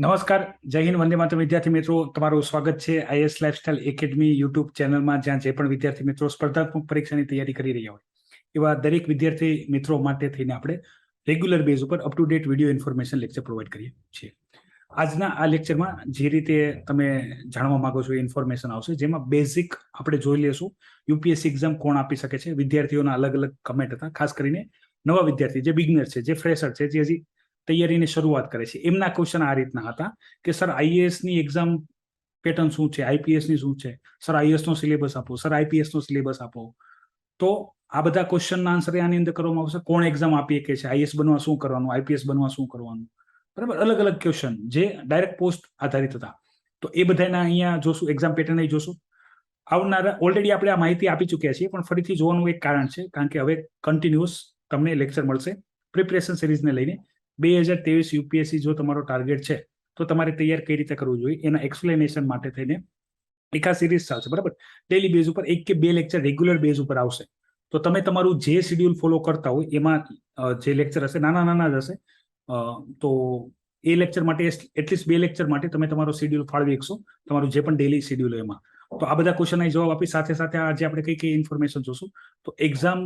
નમસ્કાર, જય હિન્દ, વંદે માતરમ વિદ્યાર્થી મિત્રો. તમારું સ્વાગત છે આઈએસ લાઇફસ્ટાઇલ એકેડમી યુટ્યુબ ચેનલમાં, જ્યાં જે પણ વિદ્યાર્થી મિત્રો સ્પર્ધાત્મક પરીક્ષાની તૈયારી કરી રહ્યા હોય એવા દરેક વિદ્યાર્થી મિત્રો માટે થઈને આપણે રેગ્યુલર બેઝ ઉપર up to date video information lecture provide કરીએ છીએ. આજના આ લેક્ચરમાં જે રીતે તમે જાણવા માંગો છો એ ઇન્ફોર્મેશન આવશે, જેમાં બેઝિક આપણે જોઈ લેશું યુપીએસસી એક્ઝામ કોણ આપી શકે છે. વિદ્યાર્થીઓના અલગ અલગ કમેન્ટ હતા, ખાસ કરીને નવા વિદ્યાર્થી જે બિગનર છે, જે ફ્રેશર છે, જે હજી તૈયારીની શરૂઆત કરે છે, એમના ક્વેશ્ચન આ રીતના હતા કે સર આઈએએસ ની એક્ઝામ પેટર્ન શું છે, આઈપીએસ ની શું છે, સર આઈએસ નો સિલેબસ આપો, સર આઈપીએસ નો સિલેબસ આપો. તો આ બધા ક્વેશ્ચનના આન્સર આની અંદર કરવામાં આવશે. કોણ એક્ઝામ આપી શકે છે, આઈએસ બનવા શું કરવાનું, આઈપીએસ બનવા શું કરવાનું, બરાબર. અલગ અલગ ક્વેશ્ચન જે ડાયરેક્ટ પોસ્ટ આધારિત હતા. તો એ બધાના અહીંયા જોશું, એક્ઝામ પેટર્ન જોશું. આવનારા ઓલરેડી આપણે આ માહિતી આપી ચૂક્યા છીએ, પણ ફરીથી જોવાનું એક કારણ છે, કારણ કે હવે કન્ટિન્યુઅસ તમને લેક્ચર મળશે પ્રિપરેશન સિરીઝને લઈને. 2023 યુપીએસસી જો તમારો ટાર્ગેટ છે તો તમારે તૈયાર કઈ રીતે કરવું જોઈએ એના એક્સપ્લેનેશન માટે થઈને એક આ સિરીઝ ચાલશે, બરાબર. ડેલી બેઝ ઉપર 1 કે 2 લેક્ચર રેગ્યુલર બેઝ ઉપર આવશે. તો તમે તમારું જે શેડ્યુલ ફોલો કરતા હોય એમાં જે લેક્ચર હશે નાના જ હશે, તો એ લેક્ચર માટે એટલીસ્ટ 2 લેક્ચર માટે તમે તમારો શેડ્યુલ ફાળવી શકશો, તમારું જે પણ ડેલી શેડ્યુલ હોય એમાં. તો આ બધા ક્વેશ્ચનના જવાબ આપી સાથે સાથે આજે આપણે કઈ ઇન્ફોર્મેશન જોશું. તો એક્ઝામ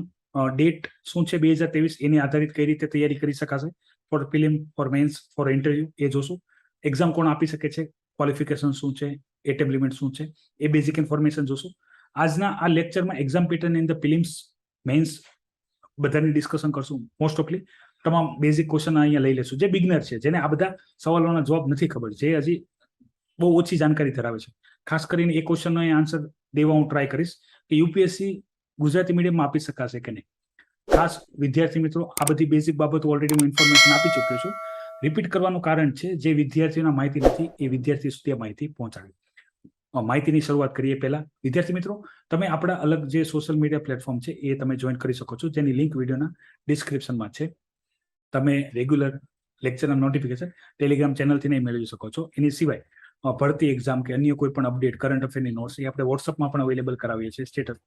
ડેટ શું છે 2023, એની આધારિત કઈ રીતે તૈયારી કરી શકાશે for prelim, for mains, for interview, એ જોશું. એક્ઝામ કોણ આપી શકે છે, ક્વોલિફિકેશન શું છે, એટેમ્પ લિમિટ શું છે, એ બેઝિક ઇન્ફોર્મેશન જોશું. આજના આ લેક્ચરમાં exam pattern in the prelims, mains બધાની ડિસ્કશન કરશું. મોસ્ટ ઓફલી તમામ બેઝિક ક્વેશ્ચન અહીંયા લઈ લેશું. જે બિગનર છે, જેને આ બધા સવાલોના જવાબ નથી ખબર, જે હજી બહુ ઓછી જાણકારી ધરાવે છે, ખાસ કરીને એ ક્વેશ્ચનનો આન્સર દેવા હું ટ્રાય કરીશ કે યુપીએસસી ગુજરાતી મીડિયમમાં આપી શકાશે કે નહીં. ખાસ વિદ્યાર્થી મિત્રો, આ બધી બેઝિક બાબતો ઓલરેડી હું ઇન્ફોર્મેશન આપી ચૂક્યો છું. રિપીટ કરવાનું કારણ છે, જે વિદ્યાર્થીઓના માહિતી નથી એ વિદ્યાર્થી સુધી આ માહિતી પહોંચાડવી. માહિતીની શરૂઆત કરીએ પહેલા, વિદ્યાર્થી મિત્રો, તમે આપણા અલગ જે સોશિયલ મીડિયા પ્લેટફોર્મ છે એ તમે જોઈન કરી શકો છો, જેની લિંક વિડીયોના ડિસ્ક્રિપ્શનમાં છે. તમે રેગ્યુલર લેક્ચરના નોટિફિકેશન ટેલિગ્રામ ચેનલથી નહીં મેળવી શકો છો. એની સિવાય ભરતી એક્ઝામ કે અન્ય કોઈ પણ અપડેટ, કરંટ અફેરની નોટ્સ એ આપણે વોટ્સઅપમાં પણ અવેલેબલ કરાવીએ છીએ સ્ટેટસ,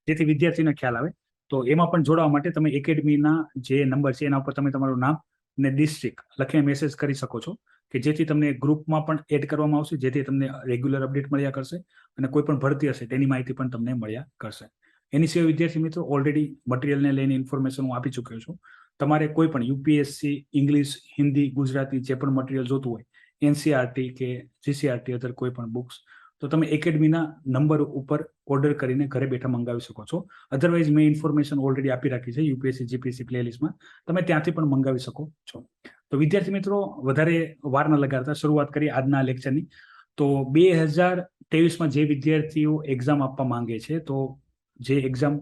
જેથી વિદ્યાર્થીને ખ્યાલ આવે. તો એમાં પણ જોડાવા માટે તમે એકેડમીના જે નંબર છે એના ઉપર તમે તમારું નામ અને ડિસ્ટ્રિક્ટ લખીને મેસેજ કરી શકો છો, કે જેથી તમને ગ્રુપમાં પણ એડ કરવામાં આવશે, જેથી તમને રેગ્યુલર અપડેટ મળ્યા કરશે અને કોઈ પણ ભરતી હશે તેની માહિતી પણ તમને મળ્યા કરશે. એની સિવાય વિદ્યાર્થી મિત્રો, ઓલરેડી મટીરિયલને લઈને ઇન્ફોર્મેશન હું આપી ચૂક્યો છું. તમારે કોઈ પણ યુપીએસસી ઇંગ્લિશ, હિન્દી, ગુજરાતી જે પણ મટીરિયલ જોતું હોય, એનસીઆરટી કે જીસીઆરટી અધર કોઈ પણ બુક્સ, તો તમે એકેડમીના નંબર ઉપર ઓર્ડર કરીને ઘરે બેઠા મંગાવી શકો છો. અધરવાઇઝ મેં ઇન્ફોર્મેશન ઓલરેડી આપી રાખી છે યુપીએસસી જીપીએસસી પ્લેલિસ્ટમાં, તમે ત્યાંથી પણ મંગાવી શકો છો. તો વિદ્યાર્થી મિત્રો, વધારે વાર ન લગાડતા શરૂઆત કરીએ આજના લેક્ચરની. તો 2023માં જે વિદ્યાર્થીઓ એક્ઝામ આપવા માંગે છે, તો જે એક્ઝામ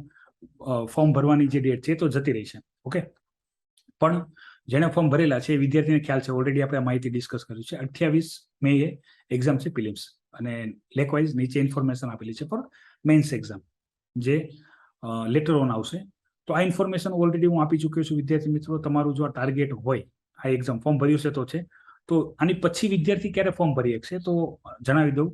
ફોર્મ ભરવાની જે ડેટ છે તો જતી રહી છે, ઓકે. પણ જેને ફોર્મ ભરેલા છે એ વિદ્યાર્થીને ખ્યાલ છે, ઓલરેડી આપણે માહિતી ડિસ્કસ કરી છે. 28 મે એક્ઝામ છે પ્રિલિમ્સ, અને લેકવાઇઝ નીચે ઇન્ફોર્મેશન આપેલી છે ફોર મેન્સ એક્ઝામ, જે લેટર ઓન આવશે. તો આ ઇન્ફોર્મેશન ઓલરેડી હું આપી ચૂક્યો છું. વિદ્યાર્થી મિત્રો, તમારું જો આ ટાર્ગેટ હોય, આ એક્ઝામ ફોર્મ ભર્યું છે તો છે, તો આની પછી વિદ્યાર્થી ક્યારે ફોર્મ ભરી શકશે તો જણાવી દઉં.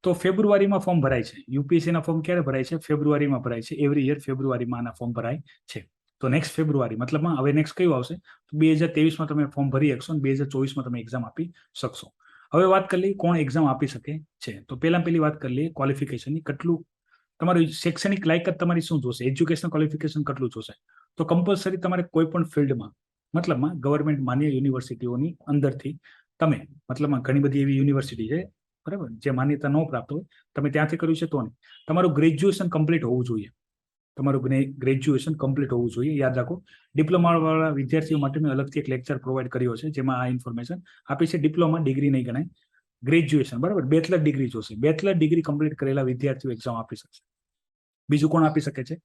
તો ફેબ્રુઆરીમાં ફોર્મ ભરાય છે. યુપીએસસીના ફોર્મ ક્યારે ભરાય છે? ફેબ્રુઆરીમાં ભરાય છે. એવરી યર ફેબ્રુઆરીમાં આના ફોર્મ ભરાય છે. તો નેક્સ્ટ ફેબ્રુઆરી, મતલબમાં હવે નેક્સ્ટ કયું આવશે? તો 2023માં તમે ફોર્મ ભરી શકશો અને 2024માં તમે એક્ઝામ આપી શકશો. હવે વાત કરી લઈએ કોણ એક્ઝામ આપી શકે છે. તો પહેલી વાત કરી લઈએ ક્વોલિફિકેશનની. કેટલું તમારું શૈક્ષણિક લાયકાત તમારી શું જોશે, એજ્યુકેશન ક્વોલિફિકેશન કેટલું જોશે? તો કમ્પલસરી તમારે કોઈ પણ ફિલ્ડમાં, મતલબમાં ગવર્મેન્ટ માન્ય યુનિવર્સિટીઓની અંદરથી તમે, મતલબમાં ઘણી બધી એવી યુનિવર્સિટી છે, બરાબર, જે માન્યતા ન પ્રાપ્ત હોય, તમે ત્યાંથી કર્યું છે તો નહીં, તમારું ગ્રેજ્યુએશન કમ્પ્લીટ હોવું જોઈએ. તમારું ગ્રેજ્યુએશન કમ્પ્લીટ હોવું જોઈએ. યાદ રાખો, ડિપ્લોમા વાળા વિદ્યાર્થીઓ માટે મેં અલગથી એક લેક્ચર પ્રોવાઈડ કર્યો છે, જેમાં આ ઇન્ફોર્મેશન આપી છે. ડિપ્લોમા ડિગ્રી નહીં ગણાય, ગ્રેજ્યુએશન, બરાબર, બેચલર ડિગ્રી જોશે. બેચલર ડિગ્રી કમ્પ્લીટ કરેલા વિદ્યાર્થીઓ એક્ઝામ આપી શકશે. બીજું કોણ આપી શકે છે?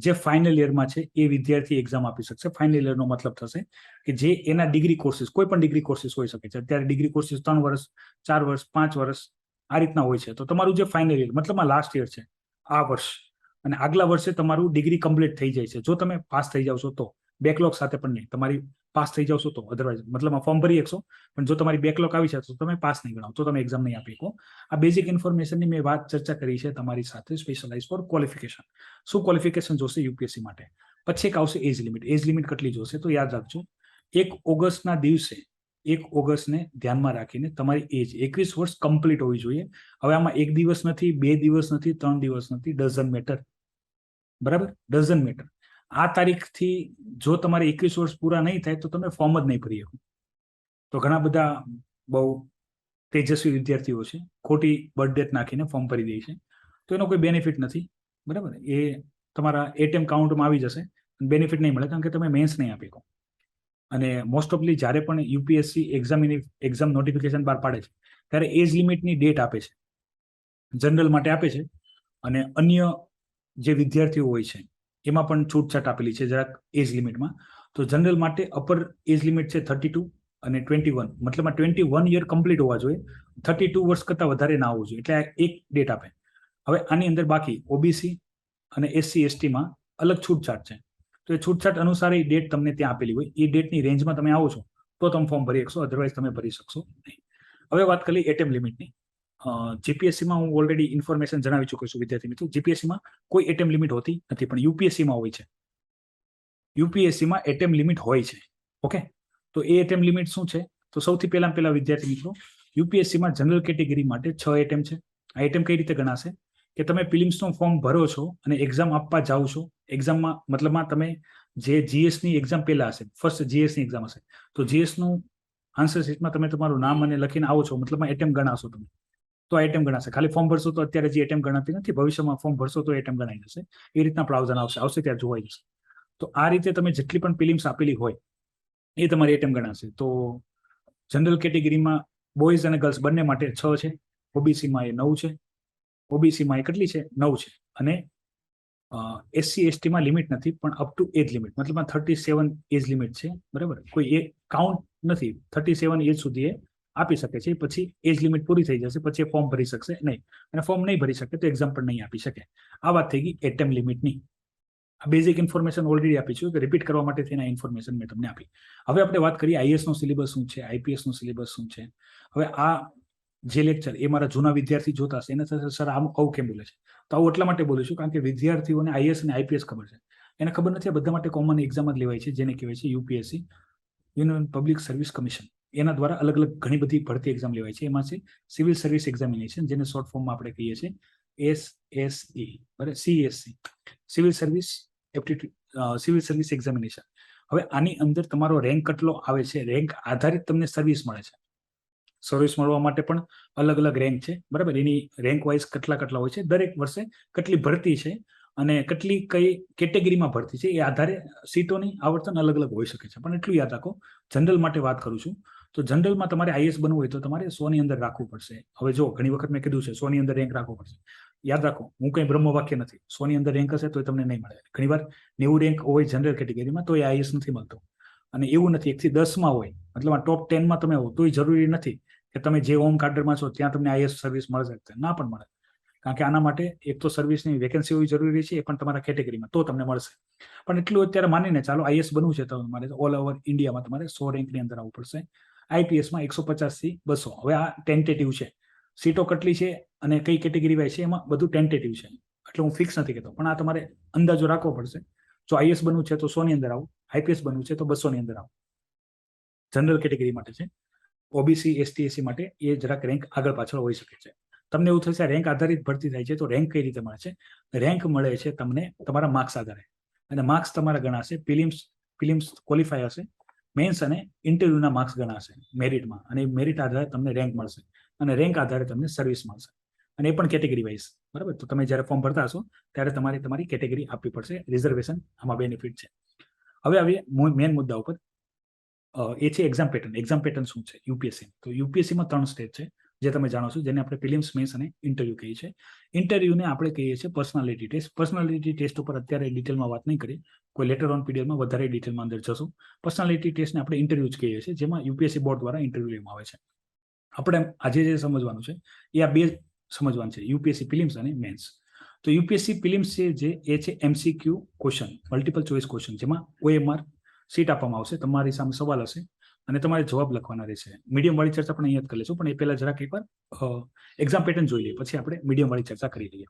જે ફાઇનલ યરમાં છે એ વિદ્યાર્થી એક્ઝામ આપી શકશે. ફાઇનલ યરનો મતલબ થશે કે જે એના ડિગ્રી કોર્સિસ, કોઈ પણ ડિગ્રી કોર્સિસ હોઈ શકે છે. અત્યારે ડિગ્રી કોર્સિસ 3 વર્ષ, 4 વર્ષ, 5 વર્ષ આ રીતના હોય છે. તો તમારું જે ફાઇનલ યર, મતલબમાં લાસ્ટ યર છે, આ વર્ષ અને આગલા વર્ષે તમારું ડિગ્રી કમ્પ્લીટ થઈ જાય છે. જો તમે પાસ થઈ જાવ છો તો, બેકલોગ સાથે પણ નહીં, તમારી પાસ થઈ જાવ છો તો, અધરવાઇઝ મતલબ ફોર્મ ભરી શકશો, પણ જો તમારી બેકલોગ આવી છે તો તમે પાસ નહીં ગણાવો, તો તમે એક્ઝામ નહીં આપી શકો. આ બેઝિક ઇન્ફોર્મેશનની મેં વાત ચર્ચા કરી છે તમારી સાથે, સ્પેશિયલાઇઝ ફોર ક્વોલિફિકેશન. શું ક્વોલિફિકેશન જોશે યુપીએસસી માટે? પછી એક આવશે એજ લિમિટ. એજ લિમિટ કેટલી જોશે? તો યાદ રાખજો, 1 ઓગસ્ટના દિવસે 1 ઓગસ્ટને ધ્યાનમાં રાખીને તમારી એજ 21 વર્ષ કમ્પ્લીટ હોવી જોઈએ. હવે આમાં 1 દિવસ નથી, 2 દિવસ નથી, 3 દિવસ નથી, ડઝન્ટ મેટર. બરાબર, ડઝન્ટ મેટર. આ તારીખથી જો તમારે 21 વર્ષ પૂરા નહીં થાય તો તમે ફોર્મ જ નહીં ભરી શકો. તો ઘણા બધા બહુ તેજસ્વી વિદ્યાર્થીઓ છે, ખોટી બર્થ ડેટ નાખીને ફોર્મ ભરી દે છે. તો એનો કોઈ બેનિફિટ નથી. બરાબર, એ તમારા એટીએમ કાઉન્ટમાં આવી જશે, બેનિફિટ નહીં મળે કારણ કે તમે મેન્સ નહીં આપી શકો. અને મોસ્ટ ઓફલી જ્યારે પણ યુપીએસસી એક્ઝામ નોટિફિકેશન બહાર પાડે છે ત્યારે એજ લિમિટની ડેટ આપે છે, જનરલ માટે આપે છે. અને અન્ય જે વિદ્યાર્થીઓ હોય છે એમાં પણ છૂટછાટ આપેલી છે જરાક એજ લિમિટમાં. તો જનરલ માટે અપર એજ લિમિટ છે 32 અને 21, મતલબ 21 યર કમ્પ્લીટ હોવા જોઈએ, 32 વર્ષ કરતાં વધારે ના હોવું જોઈએ, એટલે એક ડેટ આપે. હવે આની અંદર બાકી ઓબીસી અને એસસી એસટીમાં અલગ છૂટછાટ છે. તો એ છૂટછાટ અનુસાર એ ડેટ તમને ત્યાં આપેલી હોય, એ ડેટની રેન્જમાં તમે આવો છો તો તમે ફોર્મ ભરી શકશો, અધરવાઇઝ તમે ભરી શકશો નહીં. હવે વાત કરી એટેમ્પ લિમિટની. જીપીએસસીમાં હું ઓલરેડી ઇન્ફોર્મેશન જણાવી ચૂક્યો છું વિદ્યાર્થી મિત્રો. જીપીએસસીમાં કોઈ એટેમ્પ લિમિટ હોતી નથી, પણ યુપીએસસીમાં હોય છે. યુપીએસસીમાં એટેમ્પ લિમિટ હોય છે. ઓકે, તો એ એટેમ્પ લિમિટ શું છે? તો સૌથી પહેલા વિદ્યાર્થી મિત્રો, યુપીએસસીમાં જનરલ કેટેગરી માટે 6 એટેમ્પ છે. આ એટેમ્પ કઈ રીતે ગણાશે કે તમે પ્રિલિમ્સનું ફોર્મ ભરો છો અને એક્ઝામ આપવા જાઓ છો. એક્ઝામમાં મતલબમાં તમે જે જીએસની એક્ઝામ પહેલા હશે, ફર્સ્ટ જીએસની એક્ઝામ હશે, તો જીએસનું આન્સર શીટમાં તમે તમારું નામ અને લખીને આવો છો, મતલબમાં એટેમ્પ ગણાશો તમે, તો એટેમ્પ ગણાશે. ખાલી ફોર્મ ભરશો તો અત્યારે જે એટેમ્પ ગણાતી નથી, ભવિષ્યમાં ફોર્મ ભરશો તો એટેમ્પ ગણાઈ જશે. એ રીતના પ્રાવધાન આવશે ત્યારે જોવાઈ જશે. તો આ રીતે તમે જેટલી પણ પ્રિલિમ્સ આપેલી હોય એ તમારી એટેમ્પ ગણાશે. તો જનરલ કેટેગરીમાં બોયઝ અને ગર્લ્સ બંને માટે 6 છે, ઓબીસીમાં એ 9 છે, ઓબીસીમાં એ કેટલી છે? 9 છે. અને એસસી એસટીમાં લિમિટ નથી, પણ અપ ટુ એજ લિમિટ, મતલબ 37 એજ લિમિટ છે. બરાબર, કોઈ એ કાઉન્ટ નથી, 37 એજ સુધી એ આપી શકે છે. પછી એજ લિમિટ પૂરી થઈ જશે, પછી એ ફોર્મ ભરી શકશે નહીં, અને ફોર્મ નહીં ભરી શકે તો એક્ઝામ પણ નહીં આપી શકે. આ વાત થઈ ગઈ એટેમ્પ લિમિટની. આ બેઝિક ઇન્ફોર્મેશન ઓલરેડી આપી છું, કે રિપીટ કરવા માટે તેના ઇન્ફોર્મેશન મેં તમને આપી. હવે આપણે વાત કરીએ આઈએએસ નો સિલેબસ શું છે, આઈપીએસ નો સિલેબસ શું છે. હવે આ જે લેક્ચર એ મારા જૂના વિદ્યાર્થી જોતા હશે, એને થશે સર આવું કેમ બોલે છે? તો આવું એટલા માટે બોલું છું કારણ કે વિદ્યાર્થીઓને આઈએએસ અને આઈપીએસ ખબર છે, એને ખબર નથી. બધા માટે કોમન એક્ઝામ જ લેવાય છે, જેને કહેવાય છે UPSC, union public service commission. એના દ્વારા અલગ અલગ ઘણી બધી ભરતી એક્ઝામ લેવાય છે. એમાં છે સિવિલ સર્વિસ એક્ઝામિનેશન, જેને શોર્ટ ફોર્મમાં આપણે કહીએ છીએ એસએસઈ, બરાબર, CSC, civil service aptitude, civil service examination. હવે આની અંદર તમારો રેન્ક કેટલો આવે છે, રેન્ક આધારિત તમને સર્વિસ મળે છે. સર્વિસ મળવા માટે પણ અલગ અલગ રેન્ક છે. બરાબર, એની રેન્ક વાઇઝ કેટલા હોય છે, દરેક વર્ષે કેટલી ભરતી છે અને કેટલી કઈ કેટેગરીમાં ભરતી છે, એ આધારે સીટોની આવર્તન અલગ અલગ હોઈ શકે છે. પણ એટલું યાદ રાખો, જનરલ માટે વાત કરું છું તો જનરલમાં તમારે આઈએસ બનવું હોય તો તમારે 100 ની અંદર રાખવું પડશે. હવે જો ઘણી વખત મેં કીધું છે 100 ની અંદર રેન્ક રાખવો પડશે. યાદ રાખો, હું કઈ બ્રહ્મ વાક્ય નથી. 100 ની અંદર રેન્ક હશે તો તમને નહીં મળે. ઘણીવાર 90 રેન્ક હોય જનરલ કેટેગરીમાં તો એ આઈએસ નથી મળતો. અને એવું નથી 1 થી 10 હોય, મતલબ ટોપ 10 માં તમે હો તોય જરૂરી નથી કે તમે જે હોમ કાર્ડરમાં છો ત્યાં તમને આઈએસ સર્વિસ મળશે, ના પણ મળે. કારણ કે આના માટે એક તો સર્વિસની વેકેન્સી હોવી જરૂરી છે, એ પણ તમારા કેટેગરીમાં, તો તમને મળશે. પણ એટલું અત્યારે માનીને ચાલો આઈએસ બનવું છે તો તમારે ઓલ ઓવર ઇન્ડિયામાં તમારે 100 રેન્કની અંદર આવવું પડશે. આઈપીએસમાં 150 થી 200. હવે આ ટેન્ટેટિવ છે, સીટો કેટલી છે અને કઈ કેટેગરી વાઇઝ છે એમાં બધું ટેન્ટેટિવ છે, એટલે હું ફિક્સ નથી કહેતો. પણ આ તમારે અંદાજો રાખવો પડશે. જો આઈએસ બનવું છે તો 100 ની અંદર આવું, આઈપીએસ બનવું છે તો 200 ની અંદર આવું. જનરલ કેટેગરી માટે છે. ઓબીસી એસટી એસી માટે એ જરાક રેન્ક આગળ પાછળ હોઈ શકે છે. તમને એવું થશે રેન્ક આધારિત ભરતી થાય છે, તો રેન્ક કઈ રીતે મળે છે? રેન્ક મળે છે તમને તમારા માર્ક્સ આધારે, અને માર્ક્સ તમારા ગણાશે. પ્રિલિમ્સ ક્વોલિફાય હશે, મેન્સ અને ઇન્ટરવ્યુના માર્ક્સ ગણાશે મેરિટમાં, અને મેરિટ આધારે તમને રેન્ક મળશે, અને રેન્ક આધારે તમને સર્વિસ મળશે. અને એ પણ કેટેગરી વાઇઝ. બરાબર, તો તમે જ્યારે ફોર્મ ભરતા હશો ત્યારે તમારે તમારી કેટેગરી આપવી પડશે. રિઝર્વેશન આમાં બેનિફિટ છે. હવે આવીએ મેઇન મુદ્દા ઉપર, એ છે એક્ઝામ પેટર્ન. એક્ઝામ પેટર્ન શું છે યુપીએસસી? તો યુપીએસસીમાં 3 સ્ટેજ છે જે તમે જાણો છો, જેને આપણે પ્રિલિમ્સ, મેન્સ અને ઇન્ટરવ્યુ કહીએ છીએ. ઇન્ટરવ્યુને આપણે કહીએ છીએ પર્સનાલિટી ટેસ્ટ. પર્સનાલિટી ટેસ્ટ ઉપર અત્યારે ડિટેલમાં વાત નહીં કરી, કોઈ લેટર ઓન પીડીએફમાં વધારે ડિટેલમાં અંદર જશું. પર્સનાલિટી ટેસ્ટને આપણે ઇન્ટરવ્યુ જ કહીએ છીએ, જેમાં યુપીએસસી બોર્ડ દ્વારા ઇન્ટરવ્યુ લેવામાં આવે છે. આપણે આજે જે સમજવાનું છે એ આ 2 સમજવાનું છે, યુપીએસસી પ્રિલિમ્સ અને મેન્સ. તો યુપીએસસી પ્રિલિમ્સ છે એ છે MCQ question, multiple choice question, જેમાં OMR સીટ આપવામાં આવશે, તમારી સામે સવાલ હશે અને તમારે જવાબ લખવાના રહેશે. મીડિયમ વાળી ચર્ચા પણ અહીંયા જ કરી લઈશું, પણ એ પહેલા જરાક એકવાર એક્ઝામ પેટર્ન જોઈ લઈએ, પછી આપણે મીડિયમ વાળી ચર્ચા કરી લઈએ.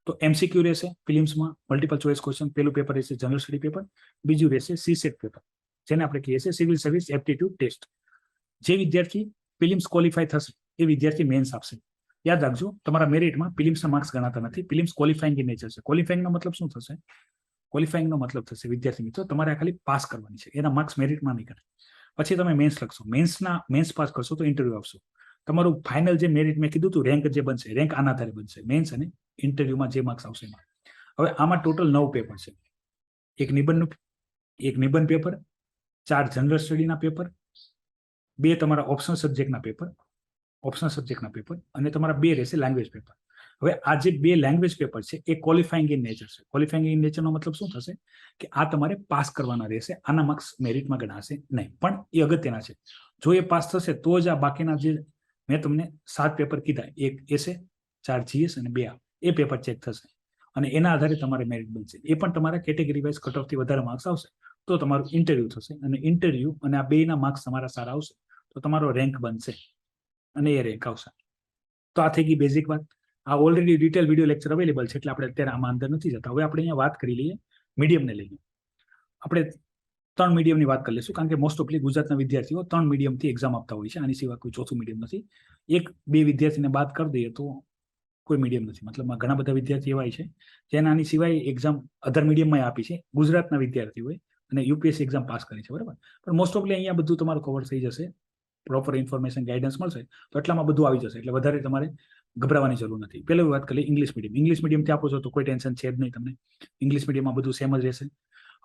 તો એમસીક્યુ રહેશે પ્રિલિમ્સમાં, મલ્ટિપલ ચોઇસ ક્વેશ્ચન. પહેલું પેપર રહેશે જનરલ સ્ટડી પેપર, બીજું રહેશે સીસેટ પેપર, જેને આપણે કહીએ છીએ સિવિલ સર્વિસ એપ્ટિટ્યુડ ટેસ્ટ. જે વિદ્યાર્થી પ્રિલિમ્સ ક્વોલિફાય થશે એ વિદ્યાર્થી મેન્સ આપશે. યાદ રાખજો, તમારા મેરિટમાં પ્રિલિમ્સના માર્ક્સ ગણાતા નથી. પ્રિલિમ્સ ક્વોલિફાઈંગ ઇન નેચર છે. ક્વોલિફાઈંગનો મતલબ શું થશે? ક્વોલિફાઈંગનો મતલબ થશે વિદ્યાર્થી મિત્રો તમારે ખાલી પાસ કરવાની છે, એના માર્ક્સ મેરિટમાં નહીં કરે. પછી તમે મેન્સ લખશો, મેન્સ પાસ કરશો તો ઇન્ટરવ્યુ આપશો. તમારું ફાઇનલ જે મેરિટ મેં કીધું હતું રેન્ક જે બનશે, રેન્ક આના આધારે બનશે, મેન્સ અને ઇન્ટરવ્યુમાં જે માર્ક્સ આવશે એમાં. હવે આમાં ટોટલ 9 પેપર છે. એક નિબંધ પેપર, 4 જનરલ સ્ટડીના પેપર, 2 તમારા ઓપ્શનલ સબ્જેક્ટના પેપર અને તમારા 2 રહેશે લેંગ્વેજ પેપર. હવે આ જે 2 લેંગ્વેજ પેપર છે એ ક્વોલિફાઈંગ ઇન નેચર છે. ક્વોલિફાઈંગ ઇન નેચરનો મતલબ શું થશે કે આ તમારે પાસ કરવાના રહેશે, આના માર્ક્સ મેરિટમાં ગણાશે નહીં. પણ એ અગત્યના છે, જો એ પાસ થશે તો જ આ બાકીના જે મેં તમને 7 પેપર કીધા, 1 એસે, 4 જીએસ અને 2 એ પેપર ચેક થશે અને એના આધારે તમારે મેરિટ બનશે. એ પણ તમારા કેટેગરી વાઇઝ કટ ઓફથી વધારે માર્ક્સ આવશે તો તમારું ઇન્ટરવ્યુ થશે અને ઇન્ટરવ્યુ અને આ બેના માર્ક્સ તમારા સારા આવશે તો તમારો રેન્ક બનશે અને એ રેન્ક આવશે. તો આ થઈ ગઈ બેઝિક વાત. આ already detail video lecture available છે એટલે આપણે અત્યારે આમાં અંદર નથી જતા. હવે આપણે અહીંયા વાત કરી લઈએ મીડિયમને લઈને. આપણે 3 મીડિયમની વાત કરી લઈશું કારણ કે મોસ્ટ ઓફલી ગુજરાતના વિદ્યાર્થીઓ 3 મીડિયમથી એક્ઝામ આપતા હોય છે. આની સિવાય કોઈ ચોથું મીડિયમ નથી. 1-2 વિદ્યાર્થીને બાદ કરી દઈએ તો કોઈ મીડિયમ નથી. મતલબ ઘણા બધા વિદ્યાર્થી એવા છે જેના આની સિવાય એક્ઝામ અધર મીડિયમમાં આપી છે. ગુજરાતના વિદ્યાર્થીઓએ અને યુપીએસસી એક્ઝામ પાસ કરી છે, બરાબર. પણ મોસ્ટ ઓફલી અહીંયા બધું તમારું કવર થઈ જશે, પ્રોપર ઇન્ફોર્મેશન ગાઈડન્સ મળશે તો એટલામાં બધું આવી જશે, એટલે વધારે તમારે ગભરાવાની જરૂર નથી. પહેલી વાત કરીએ ઇંગ્લિશ મીડિયમથી આપો છો તો કોઈ ટેન્શન છે જ નહીં તમને. ઇંગ્લિશ મીડિયમમાં બધું સેમ જ રહેશે.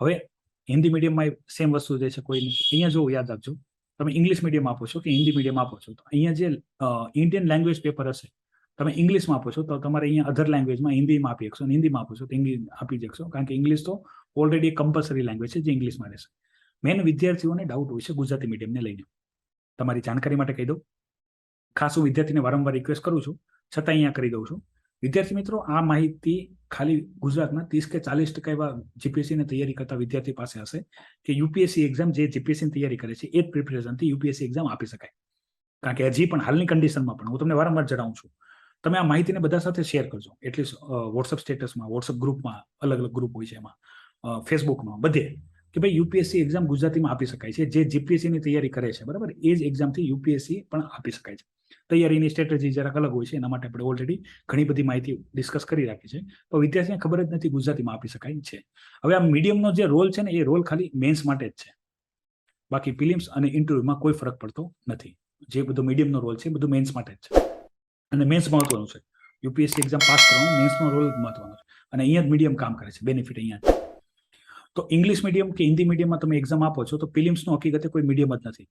હવે હિન્દી મીડિયમમાં સેમ વસ્તુ રહેશે, કોઈ નથી. અહીંયા જો યાદ રાખજો, તમે ઇંગ્લિશ મીડિયમ આપો છો કે હિન્દી મીડિયમ આપો છો તો અહીંયા જે ઇન્ડિયન લેંગ્વેજ પેપર હશે તમે ઇંગ્લિશમાં આપો છો તો તમારે અહીંયા અધર લેંગ્વેજમાં હિન્દીમાં આપી શકશો, હિન્દીમાં આપો છો તો ઇંગ્લિશ આપી શકશો કારણ કે ઇંગ્લિશ તો ઓલરેડી કમ્પલસરી લેંગ્વેજ છે જે ઇંગ્લિશમાં રહેશે. મેન વિદ્યાર્થીઓને ડાઉટ હોય છે ગુજરાતી મીડિયમને લઈને. તમારી જાણકારી માટે કહી દઉં, ખાસ હું વિદ્યાર્થીને વારંવાર રિક્વેસ્ટ કરું છું, છતાં અહીંયા કરી દઉં છું. વિદ્યાર્થી મિત્રો, આ માહિતી ખાલી ગુજરાતના 30 કે 40% એવા જીપીએસસીની તૈયારી કરતા વિદ્યાર્થી પાસે હશે કે યુપીએસસી એક્ઝામ જે જીપીએસસીની તૈયારી કરે છે એ જ પ્રિપરેશનથી યુપીએસસી એક્ઝામ આપી શકાય. કારણ કે હજી પણ હાલની કન્ડિશનમાં પણ હું તમને વારંવાર જણાવું છું, તમે આ માહિતીને બધા સાથે શેર કરજો. એટલીસ્ટ વોટ્સઅપ સ્ટેટસમાં, વોટ્સઅપ ગ્રુપમાં, અલગ અલગ ગ્રુપ હોય છે એમાં, ફેસબુકમાં, બધે કે ભાઈ યુપીએસસી એક્ઝામ ગુજરાતીમાં આપી શકાય છે. જે જીપીએસસીની તૈયારી કરે છે, બરાબર, એ જ એક્ઝામથી યુપીએસસી પણ આપી શકાય છે. તૈયારીની સ્ટ્રેટેજી જરાક અલગ હોય છે, એના માટે આપણે ઓલરેડી ઘણી બધી માહિતી ડિસ્કસ કરી રાખી છે. તો વિદ્યાર્થીને ખબર જ નથી ગુજરાતીમાં આપી શકાય છે. હવે આ મીડિયમનો જે રોલ છે ને એ રોલ ખાલી મેન્સ માટે જ છે, બાકી પ્રિલિમ્સ અને ઇન્ટરવ્યુમાં કોઈ ફરક પડતો નથી. જે બધો મીડિયમનો રોલ છે એ બધું મેન્સ માટે જ છે અને મેન્સ મહત્વનું છે. યુપીએસસી એક્ઝામ પાસ કરવાનું મેન્સનો રોલ મહત્વનો છે અને અહીંયા જ મીડિયમ કામ કરે છે. બેનિફિટ અહીંયા છે. તો ઇંગ્લિશ મીડિયમ કે હિન્દી મીડિયમમાં તમે એક્ઝામ આપો છો તો પ્રિલિમ્સનો હકીકતે કોઈ મીડિયમ જ નથી.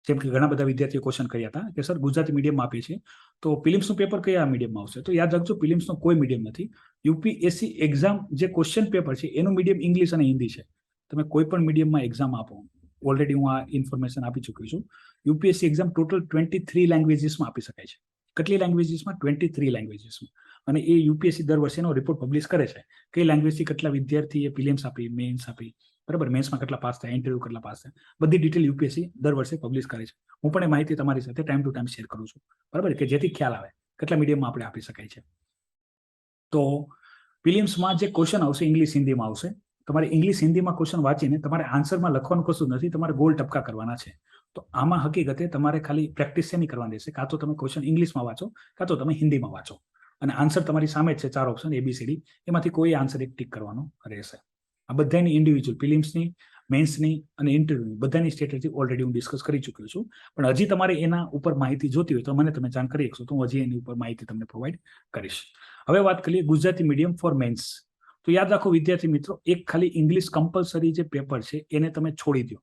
જેમ કે ઘણા બધા વિદ્યાર્થીઓ ક્વેશ્ચન કર્યા હતા કે સર ગુજરાતી મીડિયમમાં આપીએ છીએ તો પ્રિલિમ્સનું પેપર કયા મીડિયમમાં આવશે? તો યાદ રાખજો, પ્રિલિમ્સનો કોઈ મીડિયમ નથી. યુપીએસસી એક્ઝામ જે ક્વેશ્ચન પેપર છે એનું મીડિયમ ઇંગ્લિશ અને હિન્દી છે. તમે કોઈ પણ મીડિયમમાં એક્ઝામ આપો, ઓલરેડી હું આ ઇન્ફોર્મેશન આપી ચૂક્યો છું. યુપીએસસી એક્ઝામ ટોટલ 23 લેંગ્વેજીસમાં આપી શકાય છે. કેટલી લેંગ્વેજીસમાં? 23 લેંગ્વેજીસમાં. અને એ યુપીએસસી દર વર્ષે એનો રિપોર્ટ પબ્લિશ કરે છે કઈ લેંગ્વેજથી કેટલા વિદ્યાર્થીએ પ્રિલિમ્સ આપી, મેન્સ આપી, બરાબર, મેન્સમાં કેટલા પાસ થયા, ઇન્ટરવ્યુ કેટલા પાસ થયા, બધી ડિટેલ યુપીએસસી દર વર્ષે પબ્લિશ કરે છે. હું પણ એ માહિતી તમારી સાથે ટાઈમ ટુ ટાઈમ શેર કરું છું, બરાબર, કે જેથી ખ્યાલ આવે કેટલા મીડિયમમાં આપણે આપી શકાય છે. તો પ્રિલિમ્સમાં જે ક્વેશ્ચન આવશે ઇંગ્લિશ હિન્દીમાં આવશે. તમારે ઇંગ્લિશ હિન્દીમાં ક્વેશ્ચન વાંચીને તમારે આન્સરમાં લખવાનું કશું નથી, તમારે ગોલ ટપકા કરવાના છે. તો આમાં હકીકતે તમારે ખાલી પ્રેક્ટિસ શેની કરવાની રહેશે? કાં તો તમે ક્વેશ્ચન ઇંગ્લિશમાં વાંચો, કાં તો તમે હિન્દીમાં વાંચો અને આન્સર તમારી સામે જ છે, 4 ઓપ્શન ABCD, એમાંથી કોઈ આન્સર એક ટીક કરવાનો રહેશે. આ બધાની ઇન્ડિવિજ્યુઅલ પ્રિલિમ્સની, મેન્સની અને ઇન્ટરવ્યુની બધાની સ્ટ્રેટેજી ઓલરેડી હું ડિસ્કસ કરી ચૂક્યો છું. પણ હજી તમારે એના ઉપર માહિતી જોતી હોય તો મને તમે જાણ કરી શકશો, તો હું હજી એની ઉપર માહિતી તમને પ્રોવાઈડ કરીશ. હવે વાત કરીએ ગુજરાતી મીડિયમ ફોર મેન્સ. તો યાદ રાખો વિદ્યાર્થી મિત્રો, એક ખાલી ઇંગ્લિશ કમ્પલસરી જે પેપર છે એને તમે છોડી દો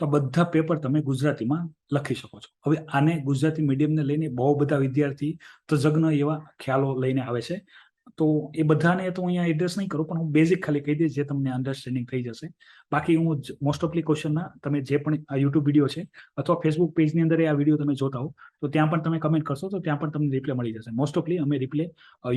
તો બધા પેપર તમે ગુજરાતીમાં લખી શકો છો. હવે આને ગુજરાતી મીડિયમને લઈને બહુ બધા વિદ્યાર્થી તજજ્ઞ એવા ખ્યાલો લઈને આવે છે. તો એ બધાને તો અહીંયા એડ્રેસ નહીં કરું, પણ હું બેઝિક ખાલી કહી દઈશ જે તમને અન્ડરસ્ટેન્ડિંગ થઈ જશે. બાકી હું મોસ્ટ ઓફલી ક્વેશ્ચનના તમે જે પણ આ યુટ્યુબ વિડીયો છે અથવા ફેસબુક પેજની અંદર આ વિડીયો તમે જોતા હો તો ત્યાં પણ તમે કમેન્ટ કરશો તો ત્યાં પણ તમને રિપ્લે મળી જશે. મોસ્ટ ઓફલી અમે રિપ્લે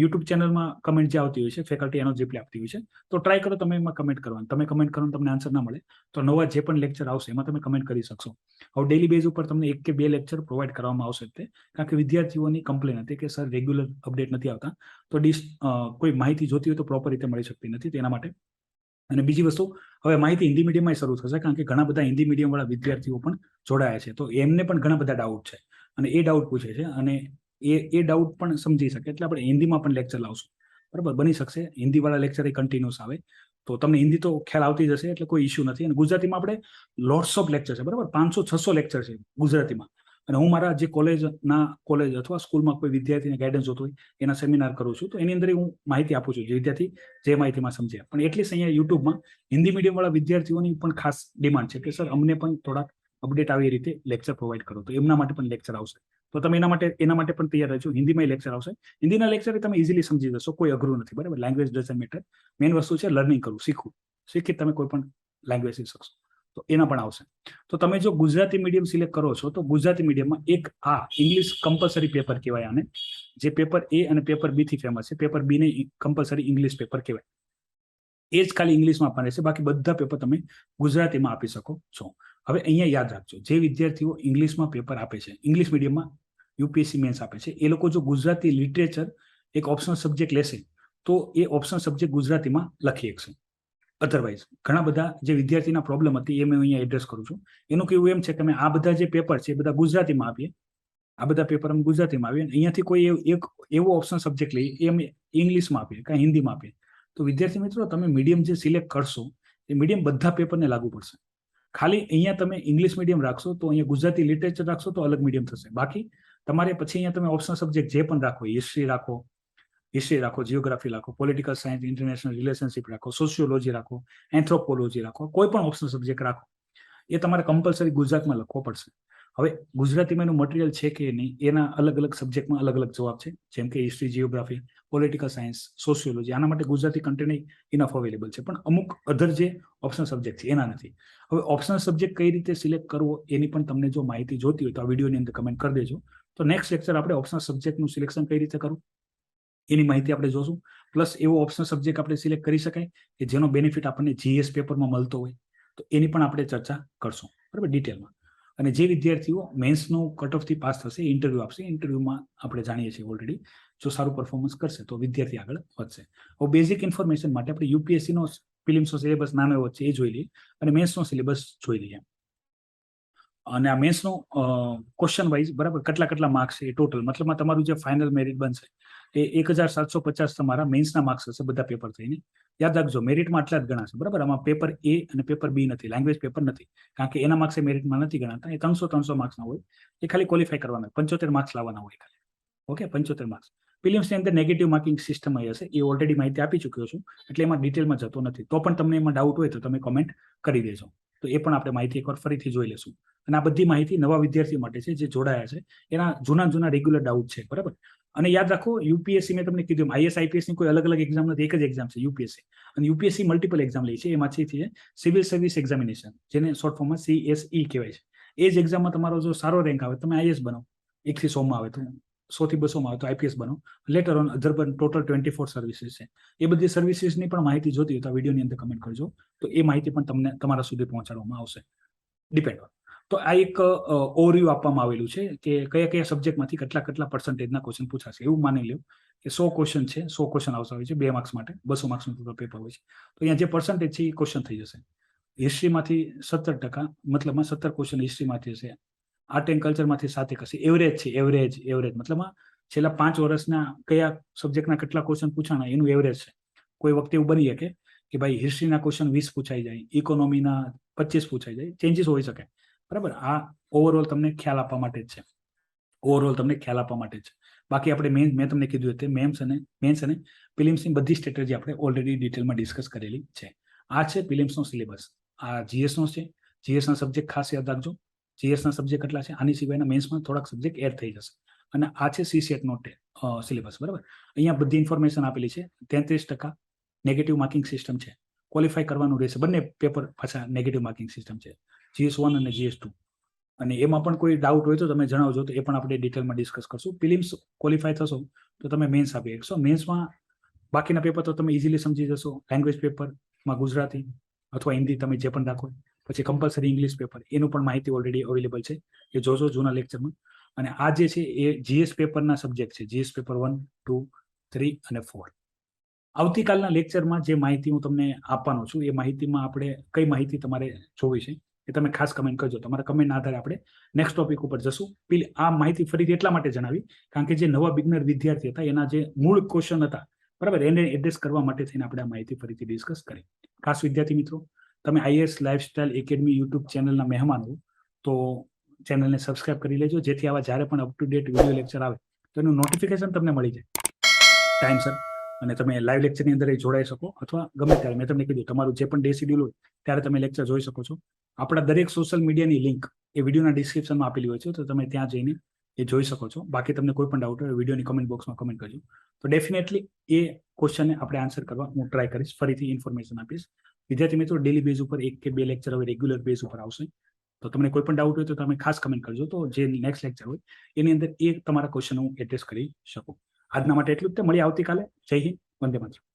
યુટ્યુબ ચેનલમાં કમેન્ટ જે આવતી હોય છે, ફેકલ્ટી એનો જ રિપ્લે આપતી હોય છે. તો ટ્રાય કરો તમે એમાં કમેન્ટ કરવાનું. તમે કમેન્ટ કરો તમને આન્સર ના મળે તો નવા જે પણ લેક્ચર આવશે એમાં તમે કમેન્ટ કરી શકશો. હવે ડેલી બેઝ ઉપર તમને 1 કે 2 લેક્ચર પ્રોવાઈડ કરવામાં આવશે, કારણ કે વિદ્યાર્થીઓની કમ્પ્લેન હતી કે સર રેગ્યુલર અપડેટ નથી આવતા, તો કોઈ માહિતી જોતી હોય તો પ્રોપર રીતે મળી શકતી નથી. તેના માટે અને બીજી વસ્તુ, હવે માહિતી હિન્દી મીડિયમમાં શરૂ થશે, કારણ કે ઘણા બધા હિન્દી મીડિયમ વાળા વિદ્યાર્થીઓ પણ જોડાયા છે, તો એમને પણ ઘણા બધા ડાઉટ છે અને એ ડાઉટ પૂછે છે, અને એ ડાઉટ પણ સમજી શકે એટલે આપણે હિન્દીમાં પણ લેક્ચર લાવશું. બરાબર, બની શકશે હિન્દી વાળા લેક્ચર એ કન્ટિન્યુઅસ આવે, તો તમને હિન્દી તો ખ્યાલ આવતી જશે, એટલે કોઈ ઇશ્યુ નથી. અને ગુજરાતીમાં આપણે લોટ્સ ઓફ લેક્ચર છે, બરાબર, 500-600 લેક્ચર છે ગુજરાતીમાં. અને હું મારા જે કોલેજ અથવા સ્કૂલમાં કોઈ વિદ્યાર્થીને ગાઈડન્સ જોતું હોય, એના સેમિનાર કરું છું, તો એની અંદર હું માહિતી આપું છું, જે વિદ્યાર્થી જે માહિતીમાં સમજે. પણ એટલીસ્ટ અહીંયા યુટ્યુબમાં હિન્દી મીડિયમ વાળા વિદ્યાર્થીઓની પણ ખાસ ડિમાન્ડ છે કે સર અમને પણ થોડાક અપડેટ આવી રીતે લેક્ચર પ્રોવાઈડ કરો, તો એમના માટે પણ લેક્ચર આવશે. તો તમે એના માટે પણ તૈયાર રહેજો. હિન્દીમાં લેક્ચર આવશે. હિન્દીના લેક્ચર તમે ઇઝીલી સમજી જશો, કોઈ અઘરું નથી, બરાબર. લેંગ્વેજ ડઝન્ટ મેટર, મેઇન વસ્તુ છે લર્નિંગ કરવું, શીખી તમે કોઈ પણ લેંગ્વેજ શીખી શકશો, તો એના પણ આવશે. તો તમે જો ગુજરાતી મીડિયમ સિલેક્ટ કરો છો, તો ગુજરાતી મીડિયમમાં એક ઇંગ્લિશ કમ્પલસરી પેપર કહેવાય આને, જે પેપર એ અને પેપર બી થી ફેમસ છે. પેપર બી ને કમ્પલસરી ઇંગ્લિશ પેપર કહેવાય, એ જ ખાલી ઇંગ્લિશમાં આપવાના છે, બાકી બધા પેપર તમે ગુજરાતીમાં આપી શકો છો. હવે અહીંયા યાદ રાખજો, જે વિદ્યાર્થીઓ ઇંગ્લિશમાં પેપર આપે છે, ઇંગ્લિશ મીડિયમમાં યુપીએસસી મેન્સ આપે છે, એ લોકો જો ગુજરાતી લિટરેચર એક ઓપ્શનલ સબ્જેક્ટ લેશે, તો એ ઓપ્શનલ સબ્જેક્ટ ગુજરાતીમાં લખી શકશે. અધરવાઇઝ ઘણા બધા જે વિદ્યાર્થીના પ્રોબ્લેમ હતી એ મેં અહીંયા એડ્રેસ કરું છું. એનું કેવું એમ છે કે અમે આ બધા જે પેપર છે એ બધા ગુજરાતીમાં આપીએ, આ બધા પેપર અમે ગુજરાતીમાં આવીએ, અહીંયાથી કોઈ એક એવો ઓપ્શન સબ્જેક્ટ લઈએ એ અમે ઇંગ્લિશમાં આપીએ કાં હિન્દીમાં આપીએ. તો વિદ્યાર્થી મિત્રો, તમે મીડિયમ જે સિલેક્ટ કરશો એ મીડિયમ બધા પેપરને લાગુ પડશે. ખાલી અહીંયા તમે ઇંગ્લિશ મીડિયમ રાખશો તો અહીંયા ગુજરાતી લિટરેચર રાખશો તો અલગ મીડિયમ થશે. બાકી તમારે પછી અહીંયા તમે ઓપ્શનલ સબ્જેક્ટ જે પણ રાખો, હિસ્ટ્રી રાખો, જીઓગ્રાફી રાખો, પોલિટિકલ સાયન્સ, ઇન્ટરનેશનલ રિલેશનશિપ રાખો, સોશિયોલોજી રાખો, એન્થ્રોપોલોજી રાખો, કોઈ પણ ઓપ્શનલ સબ્જેક્ટ રાખો, એ તમારે કમ્પલસરી ગુજરાતમાં લખવો પડશે. હવે ગુજરાતીમાં એનું મટીરિયલ છે કે નહીં, એના અલગ અલગ સબ્જેક્ટમાં અલગ અલગ જવાબ છે, જેમ કે history, geography, political science, sociology, આના માટે ગુજરાતી કન્ટેન્ટ ઇનફ અવેલેબલ છે. પણ અમુક અધર જે ઓપ્શનલ સબ્જેક્ટ છે એના નથી. હવે ઓપ્શનલ સબ્જેક્ટ કઈ રીતે સિલેક્ટ કરવો એની પણ તમને જો માહિતી જોતી હોય તો આ વિડીયોની અંદર કમેન્ટ કરી દેજો. તો નેક્સ્ટ લેક્ચર આપણે ઓપ્શનલ સબ્જેક્ટનું સિલેક્શન કઈ રીતે કરવું એની માહિતી આપણે જોશું. પ્લસ એવો ઓપ્શનલ સબ્જેક્ટ આપણે સિલેક્ટ કરી શકાય કે જેનો બેનિફિટ આપણને જીએસ પેપરમાં મળતો હોય, તો એની પણ આપણે ચર્ચા કરશું, બરાબર, ડિટેલમાં. અને જે વિદ્યાર્થીઓ મેન્સનું કટ ઓફથી પાસ થશે, ઇન્ટરવ્યુ આપશે, ઇન્ટરવ્યુમાં આપણે જાણીએ છીએ ઓલરેડી, જો સારું પરફોર્મન્સ કરશે તો વિદ્યાર્થી આગળ વધશે. હવે બેઝિક ઇન્ફોર્મેશન માટે આપણે યુપીએસસીનો પ્રિલિમ્સનો સિલેબસ નાનો એવો છે એ જોઈ લઈએ, અને મેન્સનો સિલેબસ જોઈ લઈએ. અને આ મેન્સનો ક્વેશ્ચન વાઇઝ, બરાબર, કેટલા માર્ક્સ છે એ ટોટલ, મતલબમાં તમારું જે ફાઇનલ મેરિટ બનશે એ 1750 તમારા મેન્સના માર્ક્સ હશે બધા પેપર થઈને. યાદ રાખજો, મેરિટમાં આટલા જ ગણાશે, બરાબર. આમાં પેપર એ અને પેપર બી નથી, લેંગ્વેજ પેપર નથી, કારણ કે એના માર્ક્સ મેરિટમાં નથી ગણાતા. એ 300 માર્ક્સના હોય, એ ખાલી ક્વોલિફાય કરવાના, 75 માર્ક્સ લાવવાના હોય ખાલી. Okay, 75 marks. પ્રિલિમ્સની અંદર નેગેટિવ માર્કિંગ સિસ્ટમ આવી હશે, એ ઓલરેડી માહિતી આપી ચૂક્યો છું, એટલે એમાં ડિટેલમાં જતો નથી. તો પણ તમને એમાં ડાઉટ હોય તો તમે કોમેન્ટ કરી દેજો, તો એ પણ આપણે માહિતી એકવાર ફરીથી જોઈ લેશું. અને આ બધી માહિતી નવા વિદ્યાર્થીઓ માટે છે જે જોડાયા છે, એના જૂના રેગ્યુલર ડાઉટ છે, બરાબર. અને યાદ રાખો, યુપીએસસી મેં તમને કીધું, આઈએસ આઈપીએસ ની કોઈ અલગ અલગ એક્ઝામ નથી, એક જ એક્ઝામ છે યુપીએસસી. અને યુપીએસસી મલ્ટિપલ એક્ઝામ લે છે, એમાંથી છે સિવિલ સર્વિસ એક્ઝામિનેશન, જેને શોર્ટ ફોર્મમાં CSE કહેવાય છે. એ જ એક્ઝામમાં તમારો જો સારો રેન્ક આવે, તમે આઈએસ બનો, 1 થી 100 માં આવે તો 100 થી 200 માં આવે તો આઈપીએસ બનો. લેટર ઓન અધર બન ટોટલ 24 સર્વિસીસ છે. એ બધી સર્વિસીસની પણ માહિતી જોતી હોય તો આ વિડીયોની અંદર કમેન્ટ કરજો, તો એ માહિતી પણ તમને તમારા સુધી પહોંચાડવામાં આવશે. Depend on. તો આ એક ઓવરવ્યુ આપવામાં આવેલું છે કે કયા સબ્જેક્ટમાંથી કેટલા પર્સન્ટેજના ક્વેશ્ચન પૂછાશે. એવું માની લો કે 100 ક્વેશ્ચન છે, 100 ક્વેશ્ચન આવતા હોય છે 2 માર્ક્સ માટે, 200 માર્ક્સનું ટોટલ પેપર હોય છે, તો અહીંયા જે પર્સન્ટેજ છે એ ક્વેશ્ચન થઈ જશે. હિસ્ટ્રીમાંથી 17%, મતલબમાં 17 ક્વેશ્ચન હિસ્ટ્રીમાંથી હશે. આર્ટ એન્ડ કલ્ચરમાંથી 7 હશે. એવરેજ છે, એવરેજ મતલબમાં છેલ્લા 5 વર્ષના કયા સબ્જેક્ટના કેટલા ક્વેશ્ચન પૂછાણા એનું એવરેજ છે. કોઈ વખતે એવું બની શકે કે ભાઈ હિસ્ટ્રીના ક્વેશ્ચન 20 પૂછાઈ જાય, ઇકોનોમીના 25 પૂછાઈ જાય, ચેન્જીસ હોઈ શકે, બરાબર. આ ઓવરઓલ તમને ખ્યાલ આપવા માટે જ છે. બાકી આપણે મેં તમને કીધું હતું, મેન્સ અને પ્રિલિમ્સની બધી સ્ટ્રેટેજી આપણે ઓલરેડી ડિટેલમાં ડિસ્કસ કરેલી છે. આ છે પ્રિલિમ્સનો સિલેબસ. આ જીએસનો છે. જીએસના સબ્જેક્ટ ખાસ યાદ રાખજો. જીએસના સબ્જેક્ટ કેટલા છે, આની સિવાયના મેન્સમાં થોડાક સબ્જેક્ટ એડ થઈ જશે. અને આ છે CSET નો સિલેબસ, બરાબર. અહીંયા બધી ઇન્ફોર્મેશન આપેલી છે. 33% નેગેટિવ માર્કિંગ સિસ્ટમ છે. ક્વોલિફાય કરવાનું રહેશે. બંને પેપર પાછા નેગેટિવ માર્કિંગ સિસ્ટમ છે, GS1 અને GS2. અને એમાં પણ કોઈ ડાઉટ હોય તો તમે જણાવજો, તો એ પણ આપણે ડિટેલમાં ડિસ્કસ કરશું. પ્રિલિમ્સ ક્વોલિફાય થશો તો તમે મેન્સ આપી શકશો. મેન્સમાં બાકીના પેપર તો તમે ઇઝીલી સમજી જશો. લેંગ્વેજ પેપરમાં ગુજરાતી અથવા હિન્દી તમે જે પણ રાખો, પછી કમ્પલસરી ઇંગ્લિશ પેપર, એનું પણ માહિતી ઓલરેડી અવેલેબલ છે, એ જોજો જૂના લેક્ચરમાં. અને આ જે છે એ GS પેપરના સબ્જેક્ટ છે, GS પેપર 1, 2, 3 અને 4. આવતીકાલના લેક્ચરમાં જે માહિતી હું તમને આપવાનો છું એ માહિતીમાં આપણે કઈ માહિતી તમારે જોવી છે એ તમે ખાસ કમેન્ટ કરજો. તમારા કમેન્ટના આધારે આપણે નેક્સ્ટ ટોપિક ઉપર જશું. આ માહિતી ફરીથી એટલા માટે જણાવી કારણ કે જે નવા બિગનર વિદ્યાર્થી હતા એના જે મૂળ ક્વેશ્ચન હતા બરાબર એને એડ્રેસ કરવા માટે થઈને આપણે આ માહિતી ફરીથી ડિસ્કસ કરી. ખાસ વિદ્યાર્થી મિત્રો, તમે આઈએએસ લાઇફસ્ટાઇલ એકેડમી યુટ્યુબ ચેનલના મહેમાન હો તો ચેનલને સબસ્ક્રાઇબ કરી લેજો, જેથી આવા જ્યારે પણ up to date video lecture આવે તો એનું નોટિફિકેશન તમને મળી જાય ટાઈમસર અને તમે લાઈવ લેક્ચરની અંદર જોડાઈ શકો અથવા ગમે ત્યારે. મેં તમને કીધું તમારું જે પણ ડે શેડ્યુલ હોય ત્યારે તમે લેક્ચર જોઈ શકો છો. આપણા દરેક સોશિયલ મીડિયાની લિંક એ વિડીયોના ડિસ્ક્રિપ્શનમાં આપેલી હોય છે, તો તમે ત્યાં જઈને એ જોઈ શકો છો. બાકી તમને કોઈ પણ ડાઉટ હોય વિડીયોની કમેન્ટ બોક્સમાં કમેન્ટ કરજો, તો ડેફિનેટલી એ ક્વેશ્ચનને આપણે આન્સર કરવા હું ટ્રાય કરીશ, ફરીથી ઇન્ફોર્મેશન આપીશ. વિદ્યાર્થી મિત્રો, ડેલી બેઝ ઉપર 1 કે 2 લેક્ચર હવે રેગ્યુલર બેઝ ઉપર આવશે, તો તમને કોઈ પણ ડાઉટ હોય તો તમે ખાસ કમેન્ટ કરજો, તો જે નેક્સ્ટ લેક્ચર હોય એની અંદર એ તમારા ક્વેશ્ચન હું એડ્રેસ કરી શકું. આજના માટે એટલું જ. મળીએ આવતીકાલે. જય હિન્દ, વંદે માતરમ.